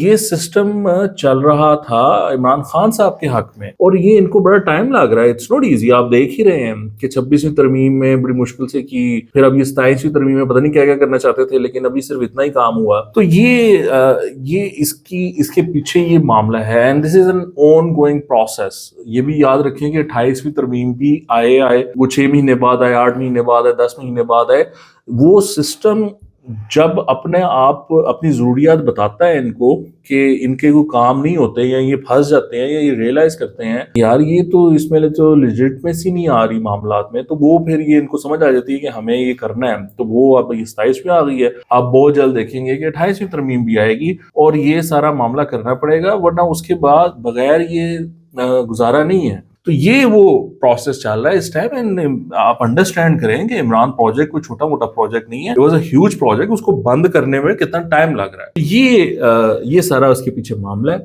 یہ سسٹم چل رہا تھا عمران خان صاحب کے حق میں، اور یہ ان کو بڑا ٹائم لگ رہا ہے. It's not easy. آپ دیکھ ہی رہے ہیں کہ 26ویں ترمیم میں بڑی مشکل سے کی، پھر اب یہ 27ویں ترمیم میں پتہ نہیں کیا کیا کرنا چاہتے تھے، لیکن ابھی صرف اتنا ہی کام ہوا. تو یہ اس کے پیچھے یہ معاملہ ہے، and this is an own going process. یہ بھی یاد رکھیں کہ 28ویں ترمیم بھی آئے وہ 6 مہینے بعد آئے، 8 مہینے بعد آئے، 10 مہینے بعد آئے. وہ سسٹم جب اپنے آپ اپنی ضروریات بتاتا ہے ان کو کہ ان کے کوئی کام نہیں ہوتے، یا یہ پھنس جاتے ہیں، یا یہ ریئلائز کرتے ہیں یار یہ تو اس میں تو لیجٹمیسی نہیں آ رہی معاملات میں، تو وہ پھر یہ ان کو سمجھ آ جاتی ہے کہ ہمیں یہ کرنا ہے. تو وہ اب 27ویں آ گئی ہے، آپ بہت جلد دیکھیں گے کہ 28ویں ترمیم بھی آئے گی، اور یہ سارا معاملہ کرنا پڑے گا، ورنہ اس کے بعد بغیر یہ گزارا نہیں ہے. تو یہ وہ پروسیس چل رہا ہے اس ٹائم. اینڈ آپ انڈرسٹینڈ کریں کہ عمران پروجیکٹ کوئی چھوٹا موٹا پروجیکٹ نہیں ہے. It was a huge project. اس کو بند کرنے میں کتنا ٹائم لگ رہا ہے. یہ سارا اس کے پیچھے معاملہ ہے.